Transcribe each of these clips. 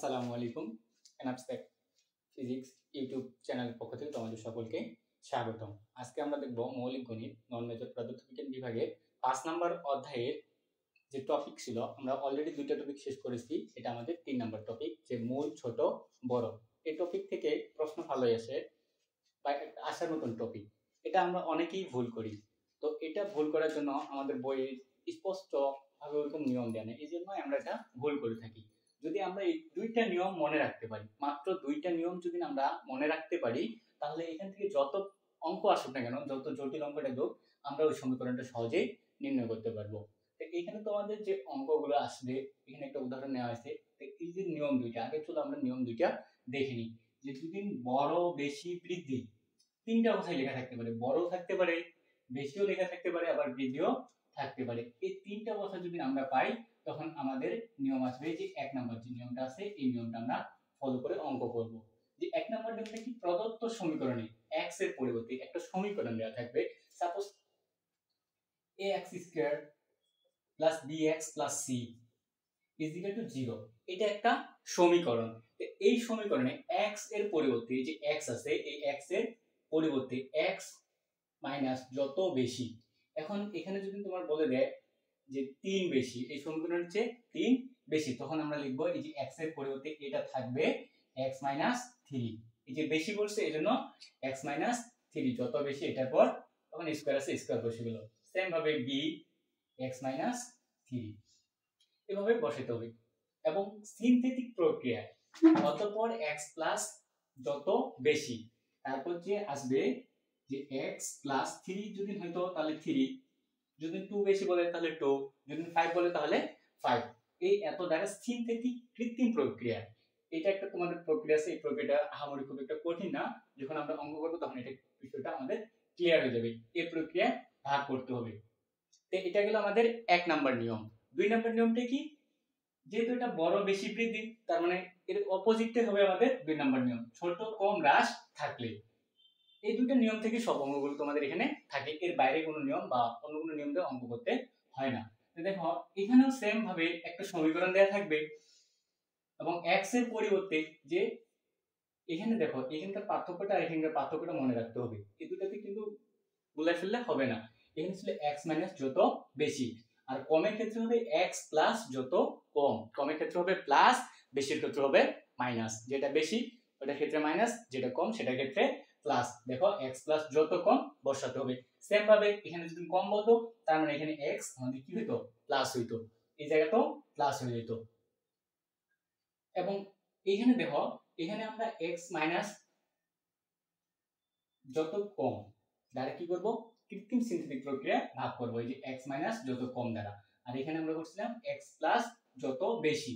আসসালামু আলাইকুম। এনাপস্টেক physics YouTube চ্যানেলের পক্ষ থেকে তোমাদের সকলকে স্বাগতম। আজকে আমরা দেখব মৌলিক গণিত নন মেজর পদার্থবিজ্ঞান বিভাগের 5 নম্বর অধ্যায়ের যে টপিক ছিল, আমরা অলরেডি দুইটা টপিক শেষ করেছি। এটা আমাদের 3 নম্বর টপিক, যে মূল, ছোট, বড়। এই টপিক থেকে প্রশ্ন ভালোই আসে বা আসার মতন টপিক। এটা আমরা অনেকেই ভুল করি। তো এটা ভুল করার জন্য আমাদের বইয়ে স্পষ্ট ভাবে ওরকম নিয়ম দেয়া নেই, এই জন্যই আমরা এটা ভুল করে থাকি। যদি আমরা এই দুইটা নিয়ম মনে রাখতে পারি, মাত্র দুইটা নিয়ম যদি আমরা মনে রাখতে পারি, তাহলে এখান থেকে যত অঙ্ক আসুক না কেন, যত জটিল অঙ্কটা হোক, আমরা ওই সমীকরণটা সহজেই নির্ণয় করতে পারবো। তো এখানে তোমাদের যে অঙ্কগুলো আসবে, এখানে একটা উদাহরণ নেওয়া হয়েছে। তো এই যে নিয়ম দুইটা, আগে চলো আমরা নিয়ম দুইটা দেখে নিই। যে যদি বড়, বেশি, বৃদ্ধি, তিনটা কথাই লেখা থাকতে পারে। বড় থাকতে পারে, বেশিও লেখা থাকতে পারে, আবার বৃদ্ধিও থাকতে পারে। এই তিনটা কথা যদি আমরা পাই, তখন আমাদের নিয়ম আসবে যে 1 নাম্বার যে নিয়মটা আছে, এই নিয়মটা আমরা ফলো করে অঙ্ক করব। যে 1 নাম্বার নিয়মটা কি, প্রদত্ত সমীকরণে x এর পরিবর্তে একটা সমীকরণ দেওয়া থাকবে। Suppose ax² + bx + c = 0। এটা একটা সমীকরণ। এই সমীকরণে x এর পরিবর্তে, যে x আছে, এই x এর পরিবর্তে x মাইনাস যত বেশি। এখন এখানে যদি তোমার বলে দেয় যে 3 বেশি, এই সমীকরণের চেয়ে 3 বেশি, তখন আমরা লিখব এই যে x এর পরিবর্তে এটা থাকবে x - 3। এই যে বেশি বলছে, এজন্য x - 3, যত বেশি এটার পর তখন স্কয়ার আছে, স্কয়ার বসে গেল। সেম ভাবে b x - 3 এভাবে বসাতে হবে। এবং সিনথেটিক প্রক্রিয়ায় অতঃপর x প্লাস যত বেশি, তারপর যে আসবে যে x + 3 যদি হয়তো তাহলে 3, যদি 2 বেশি বলে তাহলে 2, যদি 5 বলে তাহলে 5। এই এত দ্বারা সিনথেটিক কৃত্রিম প্রক্রিয়া, এটা একটা তোমাদের প্রক্রিয়া আছে। এই প্রক্রিয়াটা আহামরি খুব একটা কঠিন না। যখন আমরা অঙ্ক করব তখন এটা বিষয়টা আমাদের ক্লিয়ার হয়ে যাবে। এই প্রক্রিয়া ভাগ করতে হবে। তো এটা গেল আমাদের 1 নাম্বার নিয়ম। 2 নাম্বার নিয়মটা কি, যেহেতু এটা বড়, বেশি, বৃদ্ধি, তার মানে এর অপোজিটটাই হবে আমাদের 2 নাম্বার নিয়ম, ছোট, কম, হ্রাস থাকলে। এই দুটো নিয়ম থেকে সব অঙ্কগুলো তোমাদের এখানে থাকে। এর বাইরে কোনো নিয়ম বা অন্য কোনো নিয়ম দিয়ে অঙ্ক করতে হয় না। তো দেখো এখানেও সেম ভাবে একটা সমীকরণ দেয়া থাকবে এবং x এর পরিবর্তে যে এখানে দেখো এখানকার পার্থক্যটা আর এখানকার পার্থক্যটা মনে রাখতে হবে। এই দুটোতে কিন্তু গুলাই ফেললে হবে না। এখানে ছিল x মাইনাস যত বেশি, আর কমের ক্ষেত্রে হবে x প্লাস যত কম। কমের ক্ষেত্রে হবে প্লাস, বেশির ক্ষেত্রে হবে মাইনাস। যেটা বেশি ওটার ক্ষেত্রে মাইনাস, যেটা কম সেটার ক্ষেত্রে প্লাস। দেখো x প্লাস যত কম বসাতে হবে। সেম ভাবে এখানে যদি কম বলতো, তার মানে এখানে x আমাদের কি হইতো, প্লাস হইতো, এই জায়গাটাও প্লাস হয়ে যেত। এবং এখানে দেখো, এখানে আমরা x মাইনাস যত কম দ্বারা কি করব, কৃত্রিম সিনথেটিক প্রক্রিয়া ভাগ করব, এই যে x মাইনাস যত কম দ্বারা। আর এখানে আমরা করছিলাম x প্লাস যত বেশি,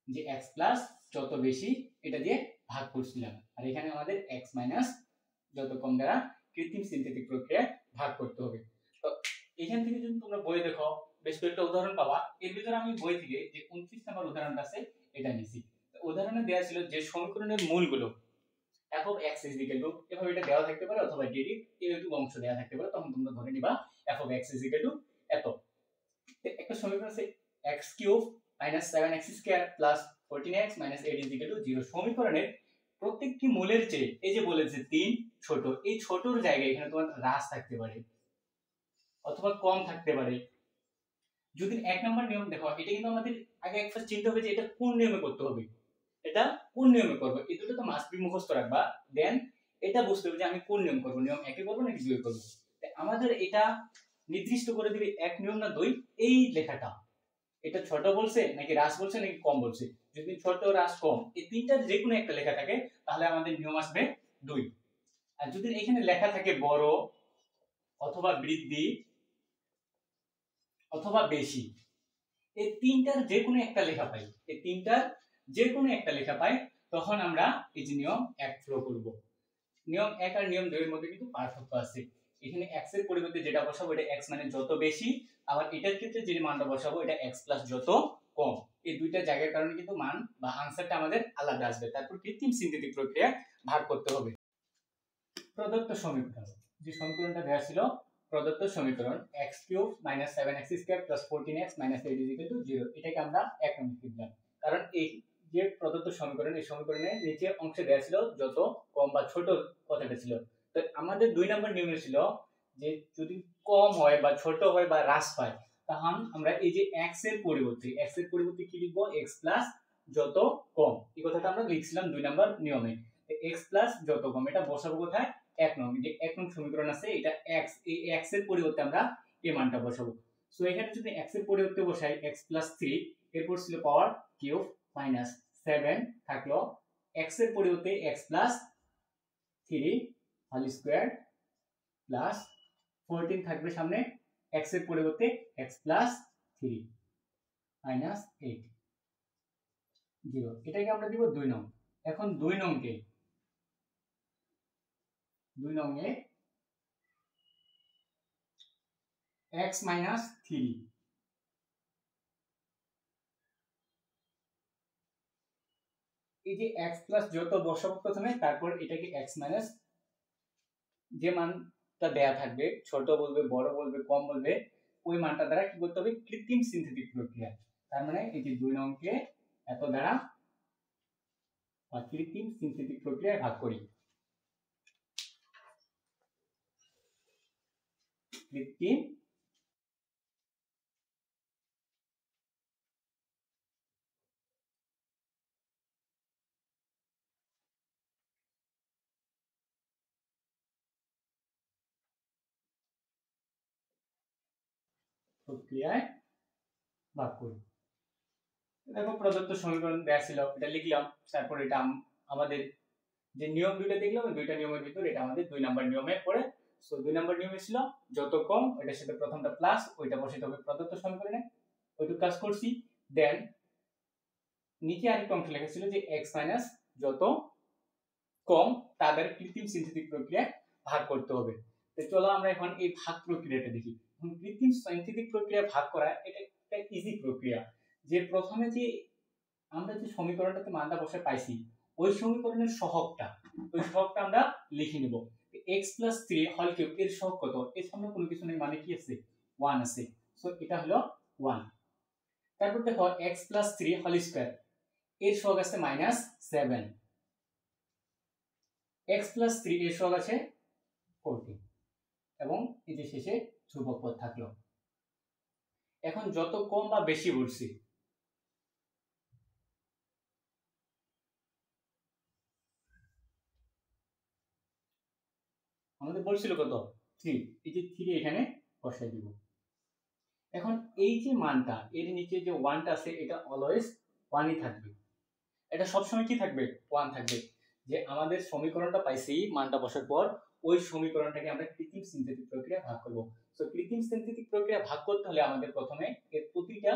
যে x প্লাস যত বেশি এটা দিয়ে ভাগ করছিলাম। আর এখানে আমাদের x মাইনাস যত কম দ্বারা কৃত্রিম সিনথেটিক প্রক্রিয়া ভাগ করতে হবে। তো এখান থেকে যদি তোমরা বই দেখো, বেশ কয়েকটা উদাহরণ পাবা। এর ভিতরে আমি বই থেকে যে 29 নম্বর উদাহরণটা আছে এটা নিছি। উদাহরণে দেয়া ছিল যে সমীকরণের মূলগুলো f of x is equal to, এভাবে এটা দেওয়া থাকতে পারে, অথবা ডিরেক্ট এইটুকু অংশ দেওয়া থাকতে পারে, তখন তোমরা ধরে নিবা f of x is equal to এত। একটা সমীকরণ আছে x cube - 7x square plus 14x - 8 is equal to 0। সমীকরণের প্রত্যেকটি মূলের চেয়ে, এই যে বলেছে 3 ছোট, এই ছোটর জায়গায় এখানে তোমার হ্রাস থাকতে পারে অথবা কম থাকতে পারে। যদি 1 নম্বর নিয়ম দেখো, এটা কিন্তু আমাদের আগে একটা চিন্তা হবে যে এটা কোন নিয়মে করতে হবে, এটা কোন নিয়মে করব, এই দুটো তো মাস্ট বি মুখস্থ রাখবা। দেন এটা বুঝতে হবে যে আমি কোন নিয়ম করব, নিয়ম 1 এ করব নাকি 2 এ করব। আমাদের এটা নির্দিষ্ট করে দিবে 1 নিয়ম না 2, এই লেখাটা এটা ছোট বলছে নাকি হ্রাস বলছে নাকি কম বলছে। যদি ছোট, হ্রাস, কম এই তিনটার যে কোনো একটা লেখা থাকে, তাহলে আমাদের নিয়ম আসবে 2। আর যদি এখানে লেখা থাকে বড় অথবা বৃদ্ধি অথবা বেশি, এই তিনটার যে কোনো একটা লেখা পাই, এই তিনটার যে কোনো একটা লেখা পাই, তখন আমরা এই যে নিয়ম 1 ফলো করব। নিয়ম 1 আর নিয়ম 2 এর মধ্যে কিন্তু পার্থক্য আছে। এখানে x এর পরিবর্তে যেটা বসাবো এটা x মানে যত বেশি, আবার এটার ক্ষেত্রে যে মানটা বসাবো এটা x প্লাস যত কম। এই দুইটা জায়গার কারণে কিন্তু মান বা আনসারটা আমাদের আলাদা আসবে। তারপর কৃত্রিম সিনথেটিক প্রক্রিয়া ভাগ করতে হবে। প্রদত্ত সমীকরণ, যে সমীকরণটা দেওয়া ছিল, প্রদত্ত সমীকরণ x³ - 7x² + 14x - 8 = 0, এটাকে আমরা 1 নম্বর দিলাম। কারণ এই যে প্রদত্ত সমীকরণ, এই সমীকরণের নিচে অংশে দেওয়া ছিল যত কম বা ছোট কথাটা ছিল। তো আমাদের 2 নম্বর নিয়মে ছিল যে যদি কম হয় বা ছোট হয় বা হ্রাস পায়, তখন আমরা এই যে x এর পরিবর্তে কি লিখব, x প্লাস যত কম। এই কথাটা আমরা লিখছিলাম 2 নম্বর নিয়মে। x প্লাস যত কম এটা বসাবো কোথায়, 1 নং, যে 1 নং সমীকরণ আছে এটা x, এই x এর পরিবর্তে আমরা এই মানটা বসাবো। সো এখানে যদি x এর পরিবর্তে বসাই x প্লাস 3, এরপর ছিল পাওয়ার কিউব মাইনাস 7 থাকলো x এর পরিবর্তে x plus 3 whole square plus 14 থাকবে সামনে, x এর পরিবর্তে x প্লাস 3 মাইনাস 8 0। এটাকে আমরা দিব 2 নং। এখন 2 নংকে 2 নংয়ে x মাইনাস 3, এই যে x প্লাস যত বসাবো প্রথমে, তারপর এটাকে x মাইনাস যে মানটা দেয়া থাকবে, ছোট বলবে, বড় বলবে, কম বলবে, ওই মানটা দ্বারা কি করতে হবে, কৃত্রিম সিনথেটিক প্রক্রিয়া। তার মানে এই যে 2 নংকে এত দ্বারা বা কৃত্রিম সিনথেটিক প্রক্রিয়ায় ভাগ করি। কৃত্রিম প্রক্রিয়ায় ভাগ করি। দেখো প্রদত্ত সমীকরণ দেয়া ছিল, এটা লিখলাম, তারপর এটা আমাদের যে নিয়ম দুইটা দেখলাম, ওই দুইটা নিয়মের ভিতর এটা আমাদের 2 নাম্বার নিয়মে পড়ে। সো 2 নাম্বার নিয়মে ছিল যত কম, ওইটার সাথে প্রথমটা প্লাস, ওইটা বসাইতে হবে প্রদত্ত সমীকরণে, ওইটুকু কাজ করছি। দেন নিচে আরেকটা অংশ লেখা ছিল যে x মাইনাস যত কম তাদের কৃত্রিম সিনথেটিক প্রক্রিয়ায় ভাগ করতে হবে। তো চলো আমরা এখন এই ভাগ প্রক্রিয়াটা দেখি। কৃত্রিম সিনথেটিক প্রক্রিয়া ভাগ করা এটা একটা ইজি প্রক্রিয়া। যে প্রথমে যে আমরা যে সমীকরণটাতে মানটা বসে পাইছি, ওই সমীকরণের সহগটা, ওই সহগটা আমরা লিখে নিব। x প্লাস 3 হোল কিউব এর সহগ কত, এর সামনে কোনো কিছু নেই, মানে কি আছে, 1 আছে। সো এটা হলো 1। তারপর দেখো x প্লাস 3 হোল স্কয়ার, এর সহগ আছে মাইনাস 7, x প্লাস 3 এর সহগ আছে 14, এবং এই যে শেষে ধ্রুবক পদ থাকলো। এখন যত কম বা বেশি বলছি, আমাদের বলছিল কত, 3, এই যে 3 এখানে বসাই দিব। এখন এই যে মানটা, এর নিচে যে 1টা আছে, এটা অলওয়েজ 1ই থাকবে, এটা সবসময় কি থাকবে, 1 থাকবে। যে আমাদের সমীকরণটা পাইছি মানটা বসার পর, ওই সমীকরণটাকে আমরা কৃত্রিম সিনথেটিক প্রক্রিয়া ভাগ করব। সো কৃত্রিম সিনথেটিক প্রক্রিয়া ভাগ করতে হলে আমাদের প্রথমে এর প্রতিটা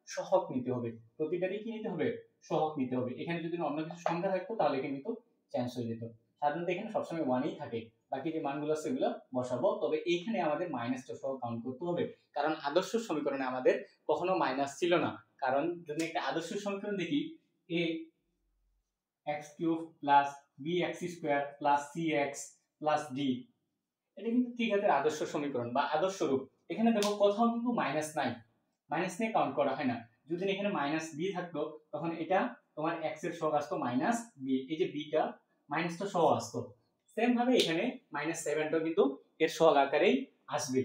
সহগ নিতে হবে, প্রতিটারই কি নিতে হবে, সহগ নিতে হবে। এখানে যদি অন্য কিছু সংখ্যা থাকতো তাহলে এখানে কিন্তু চেঞ্জ হয়ে যেত। সাধারণত এখানে সবসময় 1ই থাকে, বাকি যে মানগুলো আছে এগুলো বসাবো। তবে এইখানে আমাদের মাইনাসটা সহ কাউন্ট করতে হবে, কারণ আদর্শ সমীকরণে আমাদের কখনো মাইনাস ছিল না। কারণ যদি একটা আদর্শ সমীকরণ দেখি, a x cube plus bx square plus cx plus d, এটা কিন্তু ত্রিঘাতের আদর্শ সমীকরণ বা আদর্শ রূপ। এখানে দেখো কোথাও কিন্তু মাইনাস নাই, মাইনাস নিয়ে কাউন্ট করা হয় না। যদি এখানে মাইনাস b থাকতো, তখন এটা তোমার x এর সহগ আসতো মাইনাস b, এই যে b টা মাইনাসটা সহ আসতো। সেম ভাবে এখানে মাইনাস 7টা কিন্তু এর সহগ আকারেই আসবে।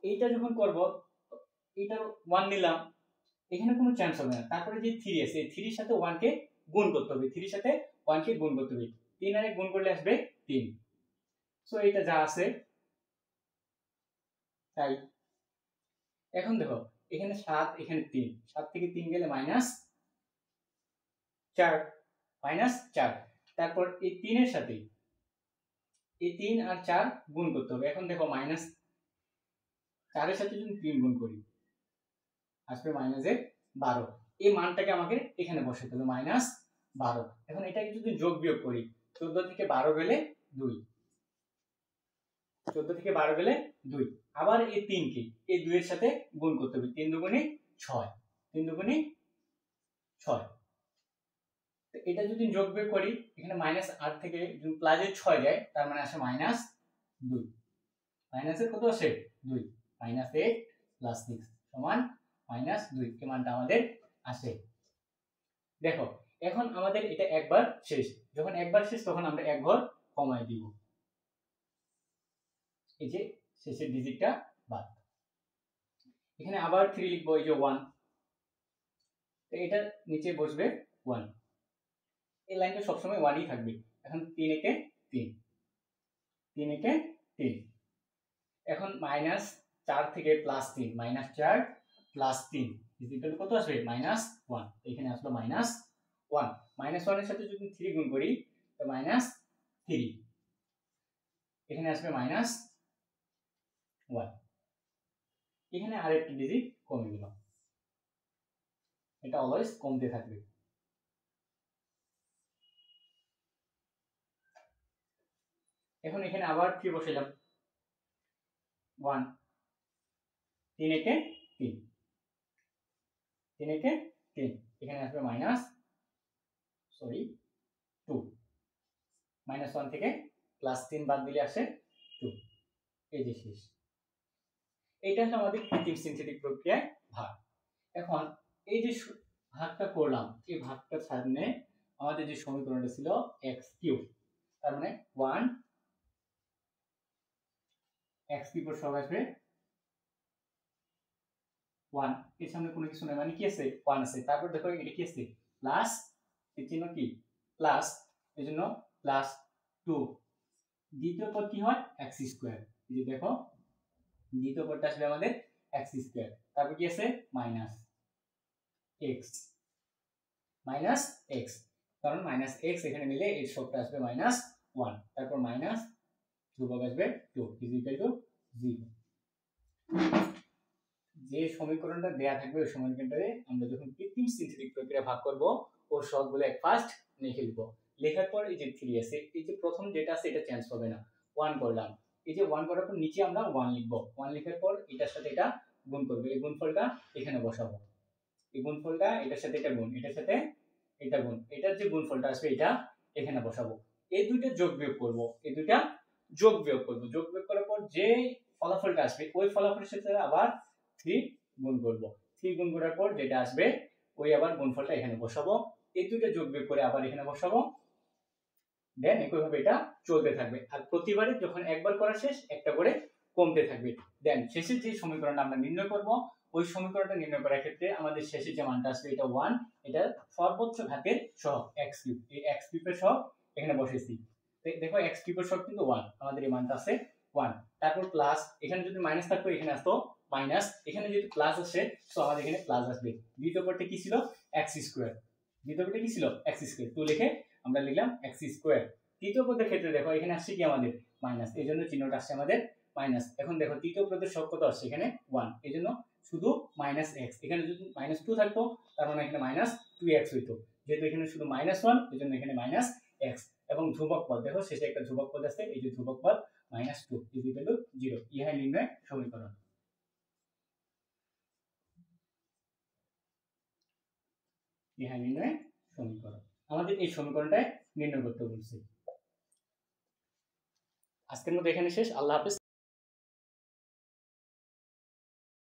এইটা যখন করব, এটা 1 নিলাম, এখানে কোনো চান্স হবে না। তারপরে যে 3 আছে, এই 3 এর সাথে 1 কে গুণ করতে হবে, 3 এর সাথে 1 কে গুণ করতে হবে, 3 আর 1 গুণ করলে আসবে 3। সো এটা যা আছে তাই। এখন দেখো এখানে 7, এখানে 3, 7 থেকে 3 গেলে মাইনাস 4, মাইনাস 4। তারপর এই 3 এর সাথে এই 3 আর 4 গুণ করতে হবে। এখন দেখো মাইনাস 4 এর সাথে যদি 3 গুণ করি, আসবে মাইনাস 12। এই মানটাকে আমাকে এখানে বসাতে হবে মাইনাস 12। এখন এটাকে যদি যোগ বিয়োগ করি, 14 থেকে 12 গেলে 2, 14 থেকে 12 গেলে 2। আবার এই 3 কে এই 2 এর সাথে গুণ করতে হবে, 3 দুগুণে 6, 3 দুগুণে 6। তো এটা যদি যোগ বিয়োগ করি, এখানে মাইনাস 8 থেকে যদি প্লাসে 6 যায়, তার মানে আসে মাইনাস 2। মাইনাসের কত আসে 2, মাইনাস 8 প্লাস 6 সমান মাইনাস 2। এই মানটা আমাদের আসে। দেখো এখন আমাদের এটা একবার শেষ, যখন একবার শেষ তখন আমরা এক ঘর কমাই দিব, এই যে শেষের ডিজিটটা বাদ। এখানে আবার 3 লিখবো, এই যে 1, তো এটা নিচে বসবে 1, এই লাইনটা সবসময় 1ই থাকবে। এখন 3 একে 3, 3 একে 3, এখন -4 থেকে +3, -4 +3 ইকুয়াল কত আসবে? -1, এখানে আসলো -1, -1 এর সাথে যদি 3 গুণ করি তো -3, এখানে আসবে -1, এখানে আরেকটা ডিজিট কমে গেল, এটা অলওয়েজ কমতে থাকবে। এখন এখানে আবার 3 বসাইলাম, 1, 3 একে 3, 3 একে 3, এখানে আসবে -2, -1 থেকে +3 বাদ দিলে আসে 2, এই যে শেষ। এটা হচ্ছে আমাদের কৃত্রিম সিনথেটিক প্রক্রিয়ায় ভাগ। এখন এই যে ভাগটা করলাম, এই ভাগটার সামনে আমাদের যে সমীকরণটা ছিল x3, তার মানে 1 x3 এর সহগ আসবে 1, এর সামনে কোনো কিছু নাই, মানে কি আছে? 1 আছে। তারপর দেখো এটা কি আছে? প্লাস, এর চিহ্ন কি? প্লাস, এজন্য +2, দ্বিতীয় পদ কি হয়? x², এই যে দেখো দ্বিতীয় পদটা আসবে আমাদের x², তারপর কি আছে? x, কারণ -x এখানে নিলে এর সবটা আসবে -1, তারপর মাইনাস ধ্রুবক আসবে 2 0। যে সমীকরণটা দেয়া থাকবে ওই সমীকরণটারে আমরা যখন কৃত্রিম সিনথেটিক প্রক্রিয়া ভাগ করব, ওর সবগুলো এক ফার্স্ট লিখে লিখব। লেখার পর এই যে 3 আছে, এই যে প্রথম যেটা আছে এটা চেঞ্জ হবে না, 1 করলাম, এই যে 1 করার পর নিচে আমরা 1 লিখব, 1 লেখার পর এটার সাথে এটা গুণ করব, এই গুণফলটা এখানে বসাবো, এই গুণফলটা এটার সাথে এটা গুণ, এটার সাথে এটা গুণ, এটার যে গুণফলটা আসবে এটা এখানে বসাবো, এই দুইটা যোগ বিয়োগ করব, এই দুইটা যোগ বিয়োগ করব, যোগ বিয়োগ করার পর যে ফলাফলটা আসবে ওই ফলাফলের সাথে আবার 3 গুণ করব, 3 গুণ করার পর যেটা আসবে ওই আবার গুণফলটা এখানে বসাবো, এই দুইটা যোগ বিয়োগ করে আবার এখানে বসাবো, দেন একইভাবে এটা চলতে থাকবে। আর প্রতিবারে যখন একবার করা শেষ একটা করে কমতে থাকবে। দেন শেষের যে সমীকরণটা আমরা নির্ণয় করব, ওই সমীকরণটা নির্ণয় করার ক্ষেত্রে আমাদের শেষে যে মানটা আসবে এটা 1, এটা সর্বোচ্চ ঘাতের সহগ x3, এই x3 এর সহগ এখানে বসেছি, দেখো x3 এর সহগ কিন্তু 1, আমাদের এই মানটা আছে 1, তারপর প্লাস, এখানে যদি মাইনাস থাকতো এখানে আসতো মাইনাস, এখানে যদি প্লাস আসে তো আমাদের এখানে প্লাস আসবে। দ্বিতীয় পদটা কি ছিল? x², দ্বিতীয় পদটা কি ছিল? x², 2 লিখে আমরা লিখলাম x²। তৃতীয় পদের ক্ষেত্রে দেখো এখানে আসছে কি আমাদের মাইনাস, এই জন্য চিহ্নটা আসছে আমাদের মাইনাস। এখন দেখো তৃতীয় পদের সহগ কত আসছে? এখানে 1, এই জন্য শুধু -x, এখানে যদি -2 থাকতো তার মানে এখানে -2x হইতো, যেহেতু এখানে শুধু -1 এই জন্য এখানে -x, এবং ধ্রুবক পদ দেখো শেষে একটা ধ্রুবক পদ আছে, এই যে ধ্রুবক পদ -2 0, ইহা নির্ণয় সমীকরণ। ইহা নির্ণয় সমীকরণ, আমাদের এই সমীকরণটাই নির্ণয় করতে বলছি। আজকের মতো এখানে শেষ, আল্লাহ হাফেজ।